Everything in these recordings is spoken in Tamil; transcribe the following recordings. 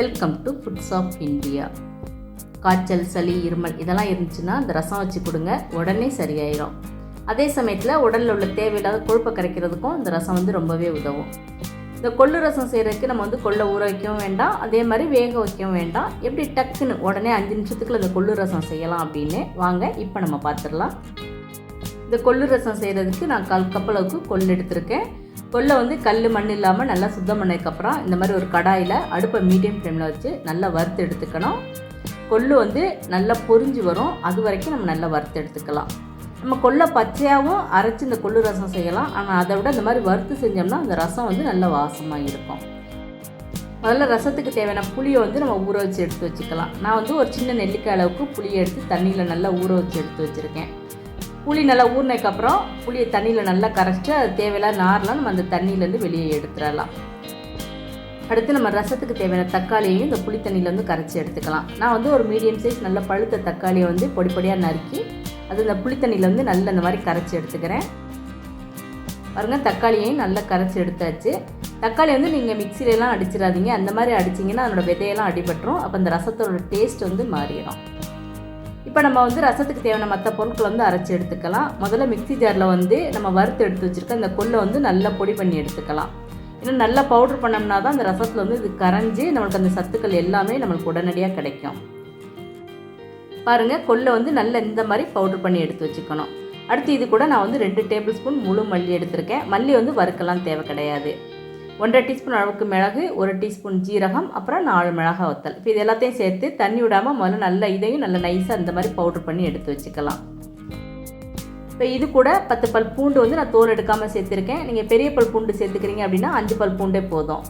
Welcome to foods of India. காய்ச்சல், சளி, இருமல் இதெல்லாம் இருந்துச்சுன்னா இந்த ரசம் வச்சு கொடுங்க, உடனே சரியாயிடும். அதே சமயத்தில் உடலில் உள்ள தேவையில்லாத கொழுப்பை கரைக்கிறதுக்கும் இந்த ரசம் ரொம்பவே உதவும். இந்த கொள்ளு ரசம் செய்கிறதுக்கு நம்ம கொள்ளை ஊற வைக்கவும் வேண்டாம், அதே மாதிரி வேக வைக்கவும் வேண்டாம். எப்படி டக்குன்னு உடனே 5 நிமிஷத்துக்குள்ள இந்த கொள்ளு ரசம் செய்யலாம் அப்படின்னு வாங்க இப்போ நம்ம பார்த்துடலாம். இந்த கொள்ளு ரசம் செய்கிறதுக்கு நான் 1/4 கப் அளவுக்கு கொள்ளு எடுத்திருக்கேன். கொள்ளை கல் மண் இல்லாமல் நல்லா சுத்தம் பண்ணதுக்கப்புறம் இந்த மாதிரி ஒரு கடாயில் அடுப்பை மீடியம் ஃப்ளேமில் வச்சு நல்லா வறுத்து எடுத்துக்கணும். கொள்ளு நல்லா பொரிஞ்சு வரும், அது வரைக்கும் நம்ம நல்லா வறுத்து எடுத்துக்கலாம். நம்ம கொள்ளை பச்சையாகவும் அரைச்சி இந்த கொள்ளு ரசம் செய்யலாம், ஆனால் அதை விட இந்த மாதிரி வறுத்து செஞ்சோம்னா அந்த ரசம் நல்ல வாசமாக இருக்கும். முதல்ல ரசத்துக்கு தேவையான புளியை நம்ம ஊற வச்சு எடுத்து வச்சுக்கலாம். நான் ஒரு சின்ன நெல்லிக்காய் அளவுக்கு புளியை எடுத்து தண்ணியில் நல்லா ஊற வச்சு எடுத்து வச்சுருக்கேன். புளி நல்லா ஊறினதுக்கப்புறம் புளியை தண்ணியில் நல்லா கரைச்சிட்டு அது தேவையில்லாத நார்லாம் நம்ம அந்த தண்ணியிலேருந்து வெளியே எடுத்துடலாம். அடுத்து நம்ம ரசத்துக்கு தேவையான தக்காளியையும் இந்த புளி தண்ணியில் கரைச்சி எடுத்துக்கலாம். நான் ஒரு மீடியம் சைஸ் நல்ல பழுத்த தக்காளியை பொடி பொடியாக நறுக்கி அது இந்த புளி தண்ணியில் நல்லா இந்த மாதிரி கரைச்சி எடுத்துக்கிறேன். பாருங்கள், தக்காளியையும் நல்லா கரைச்சி எடுத்தாச்சு. தக்காளி நீங்கள் மிக்சிலெலாம் அடிச்சிடாதீங்க, அந்த மாதிரி அடிச்சிங்கன்னா அதனோட விதையெல்லாம் அடிபட்டுரும், அப்போ அந்த ரசத்தோட டேஸ்ட் மாறிடும். இப்போ நம்ம ரசத்துக்கு தேவையான மற்ற பொருட்களை அரைச்சி எடுத்துக்கலாம். முதல்ல மிக்ஸி ஜாரில் நம்ம வறுத்து எடுத்து வச்சுருக்க அந்த கொள்ளை நல்லா பொடி பண்ணி எடுத்துக்கலாம். இன்னும் நல்லா பவுட்ரு பண்ணோம்னா தான் அந்த ரசத்தில் இது கரைஞ்சி நம்மளுக்கு அந்த சத்துக்கள் எல்லாமே நம்மளுக்கு உடனடியாக கிடைக்கும். பாருங்கள், கொள்ளை நல்லா இந்த மாதிரி பவுட்ரு பண்ணி எடுத்து வச்சுக்கணும். அடுத்து இது கூட நான் 2 டேபிள் ஸ்பூன் முழு மல்லி எடுத்திருக்கேன். மல்லி வறுக்கலாம் தேவை கிடையாது. 1.5 டீஸ்பூன் அளவுக்கு மிளகு, 1 டீஸ்பூன் ஜீரகம், அப்புறம் 4 மிளகாய் வத்தல். இப்போ இது எல்லாத்தையும் சேர்த்து தண்ணி விடாமல் முதல்ல நல்லா இதையும் நல்லா நைஸாக இந்த மாதிரி பவுட்ரு பண்ணி எடுத்து வச்சுக்கலாம். இப்போ இது கூட 10 பல் பூண்டு நான் தோல் எடுக்காமல் சேர்த்துருக்கேன். நீங்கள் பெரிய பல் பூண்டு சேர்த்துக்கிறீங்க அப்படின்னா 5 பல் பூண்டே போதும்.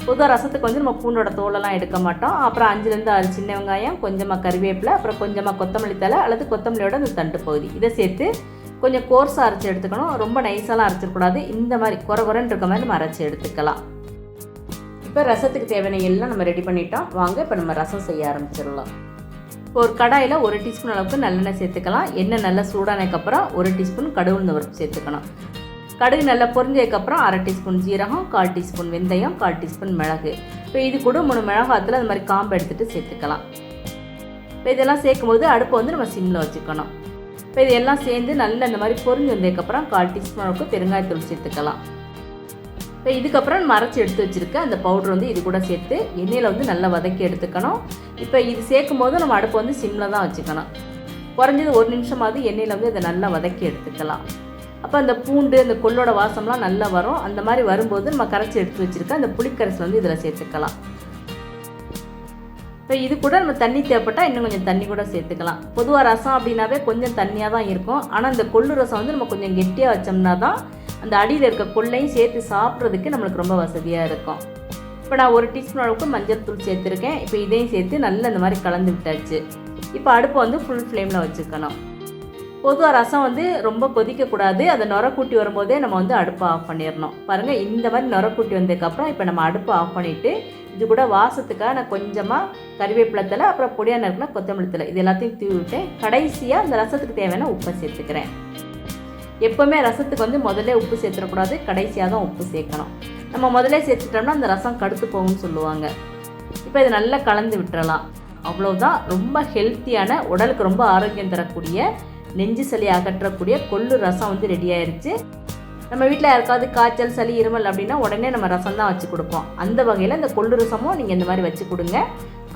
பொதுவாக ரசத்துக்கு நம்ம பூண்டோட தோலெல்லாம் எடுக்க மாட்டோம். அப்புறம் 5லேருந்து 6 சின்ன வெங்காயம், கொஞ்சமாக கறிவேப்பிலை, அப்புறம் கொஞ்சமாக கொத்தமல்லி தழை அல்லது கொத்தமல்லியோட அந்த தண்டு பகுதி இதை சேர்த்து கொஞ்சம் கோர்ஸாக அரைச்சி எடுத்துக்கணும். ரொம்ப நைஸாலாம் அரைச்சிடக்கூடாது. இந்த மாதிரி குறைன்னு இருக்க மாதிரி நம்ம அரைச்சி எடுத்துக்கலாம். இப்போ ரசத்துக்கு தேவையான எல்லாம் நம்ம ரெடி பண்ணிட்டோம். வாங்க இப்போ நம்ம ரசம் செய்ய ஆரம்பிச்சிடலாம். இப்போ ஒரு கடாயில் 1 டீஸ்பூன் அளவுக்கு நல்லெண்ணெய் சேர்த்துக்கலாம். எண்ணெய் நல்லா சூடானதுக்கப்புறம் 1 டீஸ்பூன் கடுகு உளுந்து பருப்பு சேர்த்துக்கணும். கடுகு நல்லா பொரிஞ்சதுக்கப்புறம் 1/2 டீஸ்பூன் ஜீரகம், 1/4 டீஸ்பூன் வெந்தயம், 1/4 டீஸ்பூன் மிளகு. இப்போ இது கூட 3 மிளகாத்தில் அந்த மாதிரி காம்பு எடுத்துகிட்டு சேர்த்துக்கலாம். இப்போ இதெல்லாம் சேர்க்கும்போது அடுப்பை நம்ம சிம்மில் வச்சுக்கணும். இப்போ இது எல்லாம் சேர்ந்து நல்லா இந்த மாதிரி பொரிஞ்சு வந்ததுக்கப்புறம் 1/4 டீஸ்பூன் அளவுக்கு பெருங்காயத்தூள் சேர்த்துக்கலாம். இப்போ இதுக்கப்புறம் நம்ம அரைச்சி எடுத்து வச்சுருக்க அந்த பவுடர் இது கூட சேர்த்து எண்ணெயில் நல்லா வதக்கி எடுத்துக்கணும். இப்போ இது சேர்க்கும் போது நம்ம அடுப்பை சிம்மில் தான் வச்சுக்கணும். குறைஞ்சது 1 நிமிஷமாவது எண்ணெயில் இதை நல்லா வதக்கி எடுத்துக்கலாம். அப்போ அந்த பூண்டு அந்த கொள்ளோட வாசம்லாம் நல்லா வரும். அந்த மாதிரி வரும்போது நம்ம கரைச்சி எடுத்து வச்சுருக்க அந்த புளிக்கரைசல் இதில் சேர்த்துக்கலாம். இப்போ இது கூட நம்ம தண்ணி தேவைப்பட்டால் இன்னும் கொஞ்சம் தண்ணி கூட சேர்த்துக்கலாம். பொதுவாக ரசம் அப்படின்னாவே கொஞ்சம் தண்ணியாக தான் இருக்கும். ஆனால் இந்த கொள்ளு ரசம் நம்ம கொஞ்சம் கெட்டியாக வச்சோம்னா தான் அந்த அடியில் இருக்க கொள்ளையும் சேர்த்து சாப்பிட்றதுக்கு நம்மளுக்கு ரொம்ப வசதியாக இருக்கும். இப்போ நான் 1 டீஸ்பூன் அளவுக்கு மஞ்சள் தூள் சேர்த்துருக்கேன். இப்போ இதையும் சேர்த்து நல்லா இந்த மாதிரி கலந்து விட்டாச்சு. இப்போ அடுப்பை ஃபுல் ஃப்ளேமில் வச்சுக்கணும். பொதுவாக ரசம் ரொம்ப கொதிக்கக்கூடாது. அதை நுர கூட்டி வரும்போதே நம்ம அடுப்பை ஆஃப் பண்ணிடணும். பாருங்கள், இந்த மாதிரி நுர கூட்டி வந்ததுக்கப்புறம் இப்போ நம்ம அடுப்பை ஆஃப் பண்ணிவிட்டு இது கூட வாசத்துக்காக நான் கொஞ்சமாக கறிவேப்பிலை தழை, அப்புறம் பொடியாக நறுக்கின கொத்தமல்லி தழை இது எல்லாத்தையும் தூவி விட்டேன். கடைசியாக இந்த ரசத்துக்கு தேவையான உப்பை சேர்த்துக்கிறேன். எப்போவுமே ரசத்துக்கு முதல்ல உப்பு சேர்த்துடக்கூடாது, கடைசியாக தான் உப்பு சேர்க்கணும். நம்ம முதல்ல சேர்த்துட்டோம்னா அந்த ரசம் கடுத்து போகும்னு சொல்லுவாங்க. இப்போ இதை நல்லா கலந்து விட்டுறலாம். அவ்வளோதான். ரொம்ப ஹெல்த்தியான, உடலுக்கு ரொம்ப ஆரோக்கியம் தரக்கூடிய, நெஞ்சு சளி அகற்றக்கூடிய கொள்ளு ரசம் ரெடி ஆயிடுச்சு. நம்ம வீட்டில் யாருக்காவது காய்ச்சல், சளி, இருமல் அப்படின்னா உடனே நம்ம ரசம் தான் வச்சு கொடுப்போம். அந்த வகையில் இந்த கொள்ளு ரசமும் நீங்கள் இந்த மாதிரி வச்சு கொடுங்க.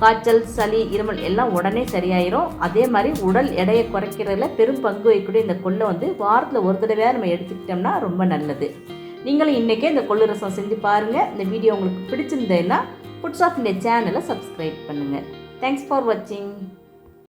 காய்ச்சல், சளி, இருமல் எல்லாம் உடனே சரியாயிரும். அதே மாதிரி உடல் எடையை குறைக்கிறதுல பெரும் பங்கு வகிக்கக்கூடிய இந்த கொள்ளை வாரத்தில் ஒரு தடவையாக நம்ம எடுத்துக்கிட்டோம்னா ரொம்ப நல்லது. நீங்களும் இன்றைக்கே இந்த கொள்ளு ரசம் செஞ்சு பாருங்கள். இந்த வீடியோ உங்களுக்கு பிடிச்சிருந்ததுன்னா ஃபுட்ஸ் ஆஃப் இந்தியா சேனலை சப்ஸ்கிரைப் பண்ணுங்கள். தேங்க்ஸ் ஃபார் வாட்சிங்.